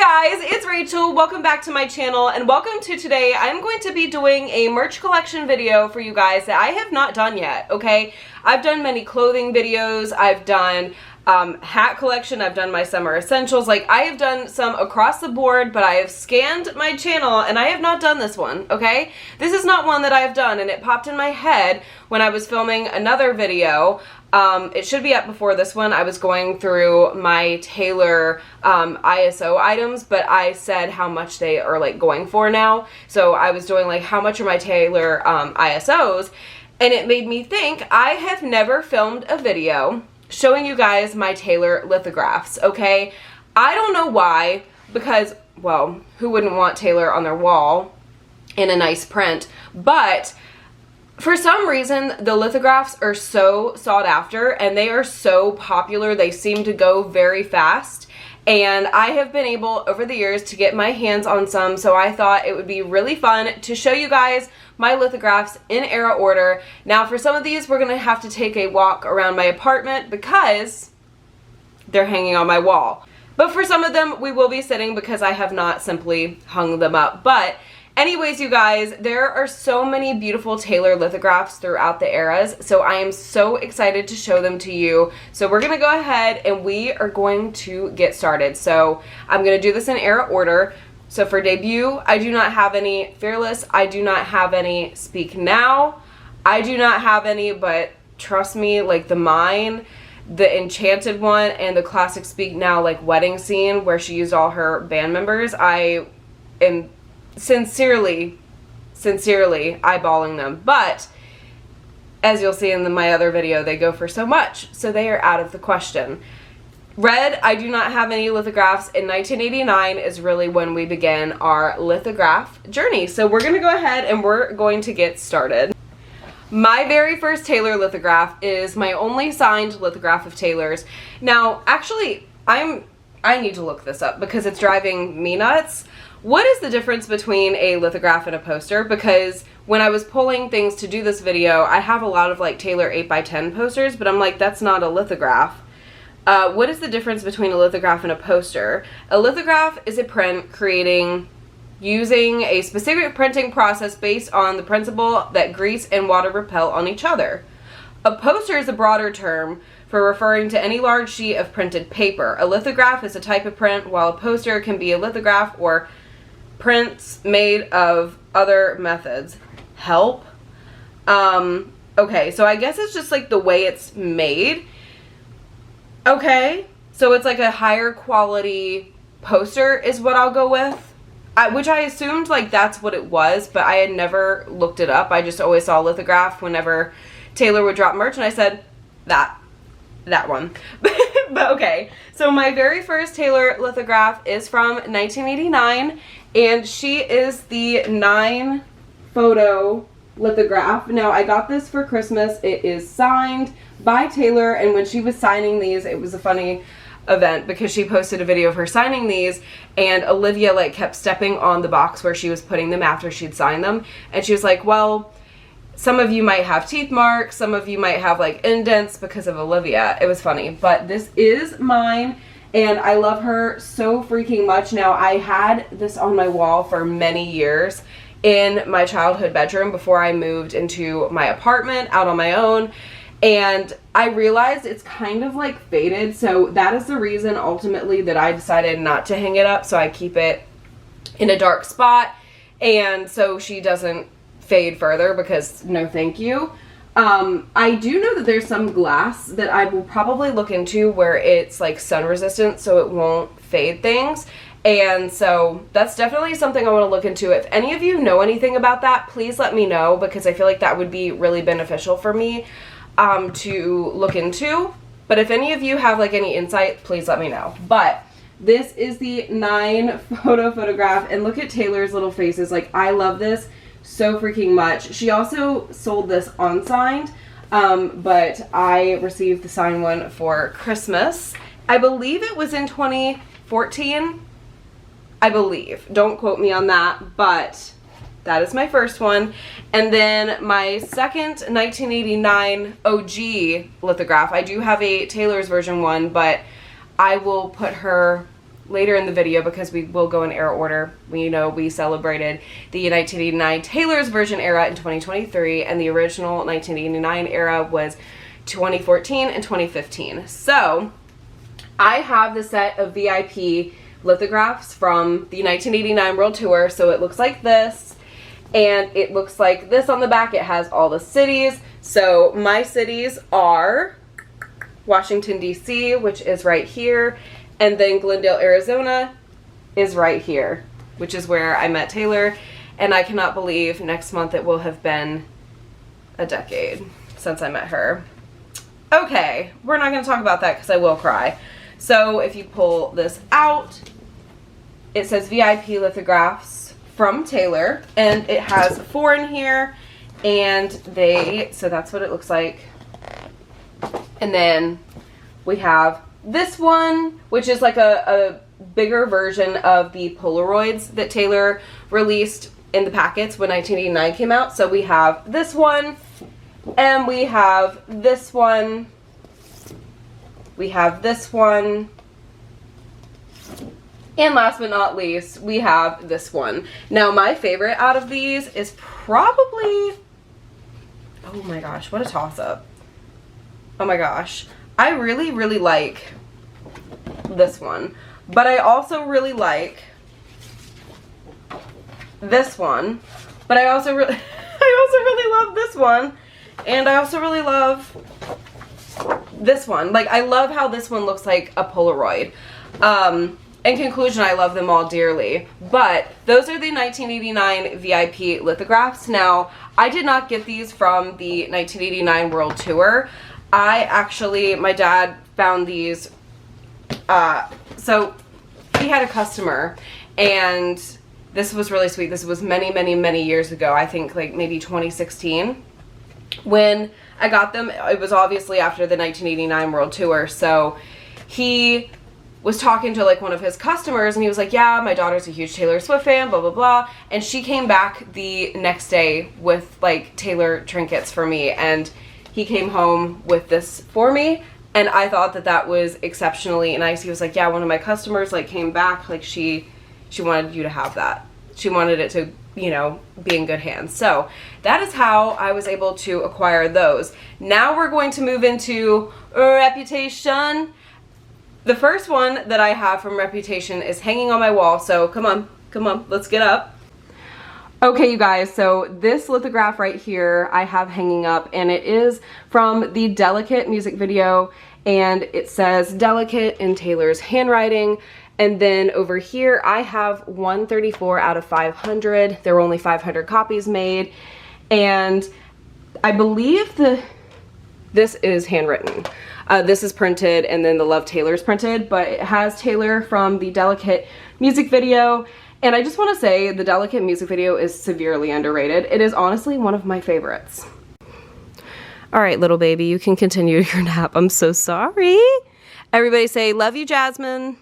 guys, it's Rachel. Welcome back to my channel and welcome to today. I'm going to be doing a merch collection video for you guys that I have not done yet, okay? I've done many clothing videos, I've done hat collection, I've done my summer essentials, like I have done some across the board, but I have scanned my channel and I have not done this one, okay? This is not one that I have done and it popped in my head when I was filming another video. It should be up before this one. I was going through my Taylor ISO items, but I said how much they are like going for now. So I was doing like how much are my Taylor ISOs, and it made me think I have never filmed a video showing you guys my Taylor lithographs, okay? I don't know why, because, well, who wouldn't want Taylor on their wall in a nice print, but for some reason, the lithographs are so sought after and they are so popular. They seem to go very fast. And I have been able, over the years, to get my hands on some. So I thought it would be really fun to show you guys my lithographs in era order. Now, for some of these, we're going to have to take a walk around my apartment because they're hanging on my wall. But for some of them, we will be sitting because I have not simply hung them up. But anyways, you guys, there are so many beautiful Taylor lithographs throughout the eras, so I am so excited to show them to you. So we're going to go ahead and we are going to get started. So I'm going to do this in era order. So for debut, I do not have any Fearless. I do not have any Speak Now. I do not have any, but trust me, like the Mine, the Enchanted one, and the classic Speak Now like wedding scene where she used all her band members, I am sincerely eyeballing them, but as you'll see in my other video, they go for so much, so they are out of the question. Red, I do not have any lithographs. In 1989 is really when we begin our lithograph journey, so we're gonna go ahead and we're going to get started. My very first Taylor lithograph is my only signed lithograph of Taylor's. Now, actually, I need to look this up because it's driving me nuts. What is the difference between a lithograph and a poster? Because when I was pulling things to do this video, I have a lot of like Taylor 8x10 posters, but I'm like, that's not a lithograph. What is the difference between a lithograph and a poster? A lithograph is a print using a specific printing process based on the principle that grease and water repel on each other. A poster is a broader term for referring to any large sheet of printed paper. A lithograph is a type of print, while a poster can be a lithograph or prints made of other methods. Help? Okay, so I guess it's just like the way it's made. Okay, so it's like a higher quality poster is what I'll go with. Which I assumed like that's what it was, but I had never looked it up. I just always saw lithograph whenever Taylor would drop merch, and I said, that one. But okay, so my very first Taylor lithograph is from 1989, and she is the 9 photo lithograph. Now, I got this for Christmas. It is signed by Taylor, and when she was signing these, it was a funny event because she posted a video of her signing these, and Olivia like kept stepping on the box where she was putting them after she'd signed them, and she was like, well, some of you might have teeth marks, some of you might have like indents because of Olivia. It was funny, but this is mine and I love her so freaking much. Now, I had this on my wall for many years in my childhood bedroom before I moved into my apartment out on my own, and I realized it's kind of like faded, so that is the reason ultimately that I decided not to hang it up, so I keep it in a dark spot and so she doesn't fade further, because no thank you. I do know that there's some glass that I will probably look into where it's like sun resistant so it won't fade things, and so that's definitely something I want to look into. If any of you know anything about that, please let me know, because I feel like that would be really beneficial for me to look into. But if any of you have like any insight, please let me know. But this is the 9 photo photograph, and look at Taylor's little faces. Like, I love this so freaking much. She also sold this unsigned, but I received the signed one for Christmas. I believe it was in 2014. I believe. Don't quote me on that, but that is my first one. And then my second 1989 OG lithograph. I do have a Taylor's version one, but I will put her later in the video because we will go in era order. We know we celebrated the 1989 Taylor's version era in 2023, and the original 1989 era was 2014 and 2015. So I have the set of VIP lithographs from the 1989 World Tour. So it looks like this, and it looks like this on the back. It has all the cities. So my cities are Washington, D.C., which is right here, and then Glendale, Arizona is right here, which is where I met Taylor, and I cannot believe next month it will have been a decade since I met her. Okay, we're not going to talk about that because I will cry. So if you pull this out, it says VIP lithographs from Taylor, and it has 4 in here, and so that's what it looks like. And then we have this one, which is like a bigger version of the Polaroids that Taylor released in the packets when 1989 came out. So we have this one, and we have this one, we have this one, and last but not least, we have this one. Now, my favorite out of these is probably, oh my gosh, what a toss-up. Oh my gosh. I really, really like this one, but I also really like this one, but I also really love this one, and I also really love this one. Like, I love how this one looks like a Polaroid. In conclusion, I love them all dearly, but those are the 1989 VIP lithographs. Now, I did not get these from the 1989 World Tour. My dad found these, so he had a customer, and this was really sweet. This was many, many, many years ago. I think like maybe 2016. When I got them, it was obviously after the 1989 World Tour, so he was talking to like one of his customers, and he was like, yeah, my daughter's a huge Taylor Swift fan, blah, blah, blah. And she came back the next day with like Taylor trinkets for me, and he came home with this for me, and I thought that that was exceptionally nice. He was like, yeah, one of my customers like came back, like she wanted you to have that. She wanted it to, you know, be in good hands. So that is how I was able to acquire those. Now we're going to move into Reputation. The first one that I have from Reputation is hanging on my wall, so come on, let's get up. Okay, you guys, so this lithograph right here I have hanging up, and it is from the Delicate music video, and it says Delicate in Taylor's handwriting. And then over here I have 134 out of 500. There were only 500 copies made, and I believe this is handwritten. This is printed, and then the Love Taylor's printed, but it has Taylor from the Delicate music video. And I just want to say the Delicate music video is severely underrated. It is honestly one of my favorites. All right, little baby, you can continue your nap. I'm so sorry. Everybody say, love you, Jasmine.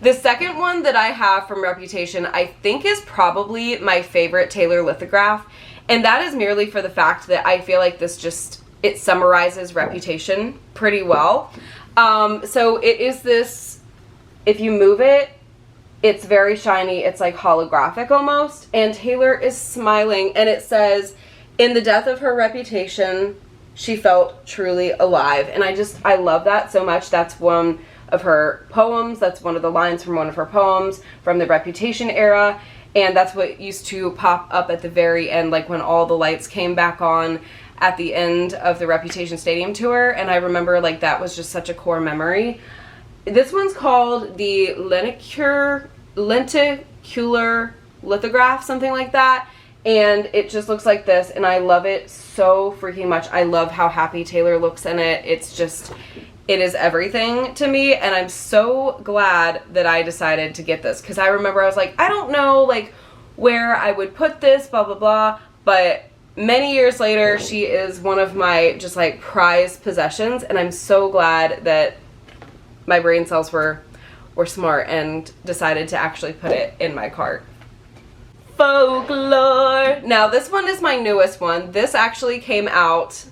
The second one that I have from Reputation, I think is probably my favorite Taylor lithograph. And that is merely for the fact that I feel like it summarizes Reputation pretty well. So it is this, if you move it, it's very shiny. It's like holographic almost. And Taylor is smiling, and it says, in the death of her reputation, she felt truly alive. And I love that so much. That's one of her poems. That's one of the lines from one of her poems from the Reputation era. And that's what used to pop up at the very end, like when all the lights came back on at the end of the Reputation Stadium tour. And I remember like that was just such a core memory. This one's called the lenticular lithograph, something like that. And it just looks like this, and I love it so freaking much. I love how happy Taylor looks in it. It is everything to me, and I'm so glad that I decided to get this, because I remember I was like, I don't know like where I would put this, blah, blah, blah. But many years later, she is one of my just like prized possessions, and I'm so glad that my brain cells were smart and decided to actually put it in my cart. Folklore. Now this one is my newest one. This actually came out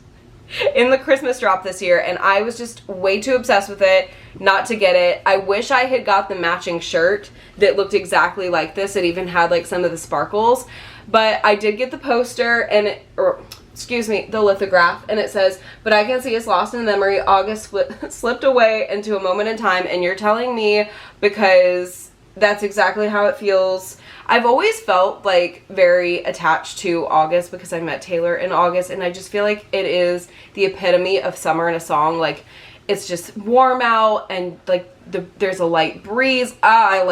in the Christmas drop this year, and I was just way too obsessed with it. not to get it. I wish I had got the matching shirt that looked exactly like this. It even had like some of the sparkles, but I did get the poster and it, or excuse me, the lithograph, and it says, "But I can see it's lost in memory. August slipped away into a moment in time," and you're telling me, because that's exactly how it feels. I've always felt like very attached to August because I met Taylor in August, and I just feel like it is the epitome of summer in a song. Like, it's just warm out and like there's a light breeze. I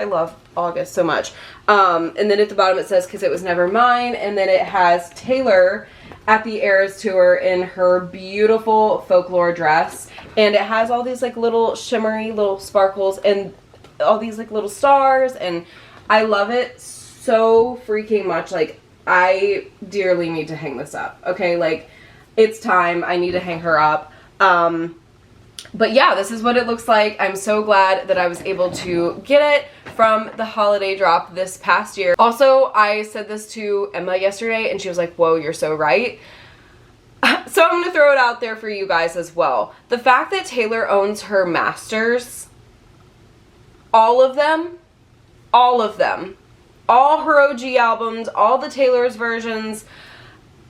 love August so much. And then at the bottom it says, "'Cause it was never mine," and then it has Taylor at the Eras Tour in her beautiful Folklore dress, and it has all these like little shimmery little sparkles and all these like little stars, and I love it so freaking much. Like, I dearly need to hang this up. Okay, like, it's time. I need to hang her up. But yeah, this is what it looks like. I'm so glad that I was able to get it from the holiday drop this past year. Also, I said this to Emma yesterday and she was like, "Whoa, you're so right." So I'm gonna throw it out there for you guys as well. The fact that Taylor owns her masters, all of them, all her OG albums, all the Taylor's versions,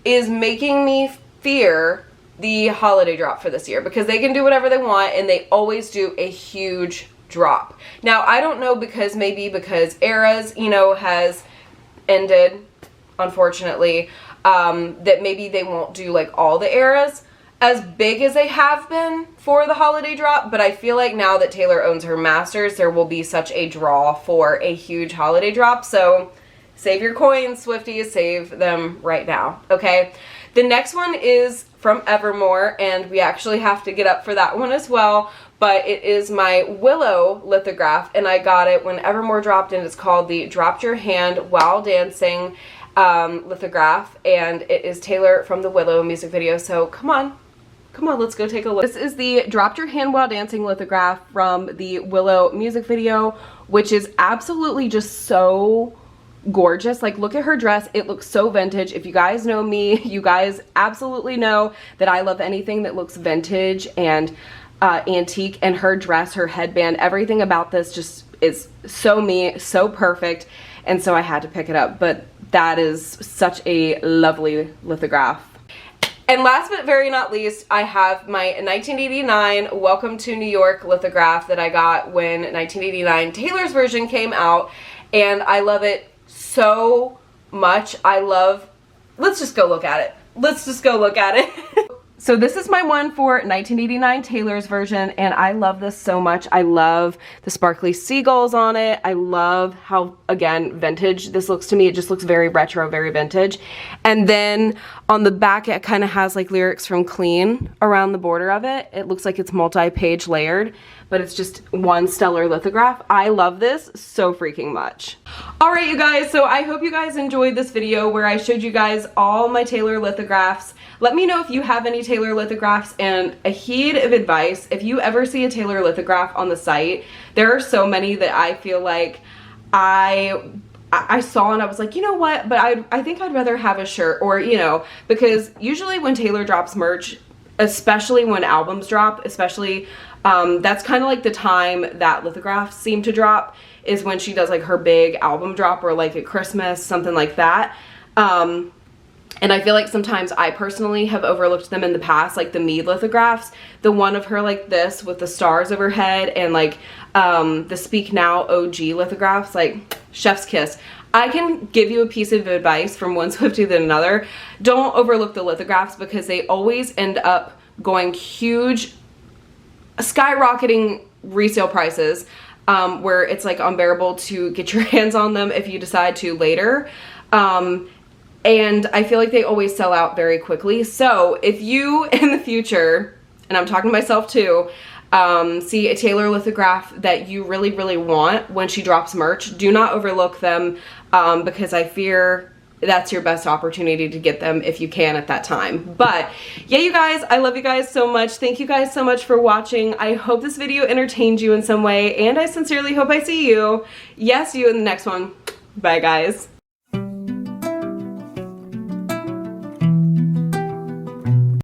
is making me fear the holiday drop for this year, because they can do whatever they want and they always do a huge drop. Now, I don't know, because maybe because Eras, you know, has ended, unfortunately, that maybe they won't do like all the Eras as big as they have been for the holiday drop, but I feel like now that Taylor owns her masters, there will be such a draw for a huge holiday drop. So save your coins, Swifties, save them right now, okay? The next one is from Evermore, and we actually have to get up for that one as well, but it is my Willow lithograph, and I got it when Evermore dropped, and it's called the Dropped Your Hand While Dancing lithograph, and it is Taylor from the Willow music video. So come on, let's go take a look. This is the Dropped Your Hand While Dancing lithograph from the Willow music video, which is absolutely just so gorgeous. Like, look at her dress. It looks so vintage. If you guys know me, you guys absolutely know that I love anything that looks vintage and antique, and her dress, her headband, everything about this just is so me, so perfect, and so I had to pick it up. But that is such a lovely lithograph. And last but very not least, I have my 1989 Welcome to New York lithograph that I got when 1989 Taylor's version came out, and I love it so much. Let's just go look at it. So this is my one for 1989 Taylor's version, and I love this so much. I love the sparkly seagulls on it. I love how, again, vintage this looks to me. It just looks very retro, very vintage. And then on the back, it kind of has like lyrics from Clean around the border of it. It looks like it's multi-page layered, but it's just one stellar lithograph. I love this so freaking much. All right, you guys, so I hope you guys enjoyed this video where I showed you guys all my Taylor lithographs. Let me know if you have any Taylor lithographs, and a heed of advice: if you ever see a Taylor lithograph on the site, there are so many that I feel like I saw and I was like, you know what, but I think I'd rather have a shirt, or, you know, because usually when Taylor drops merch, especially when albums drop, especially that's kind of like the time that lithographs seem to drop, is when she does like her big album drop, or like at Christmas, something like that. And I feel like sometimes I personally have overlooked them in the past, like the Mead lithographs. The one of her like this with the stars overhead, and like the Speak Now OG lithographs, like chef's kiss. I can give you a piece of advice from one Swiftie than another. Don't overlook the lithographs, because they always end up going huge, skyrocketing resale prices, where it's like unbearable to get your hands on them if you decide to later. And I feel like they always sell out very quickly. So if you in the future, and I'm talking to myself too, see a Taylor lithograph that you really, really want when she drops merch, do not overlook them, because I fear that's your best opportunity to get them if you can at that time. But yeah, you guys, I love you guys so much. Thank you guys so much for watching. I hope this video entertained you in some way, and I sincerely hope I see you, yes, you, in the next one. Bye, guys.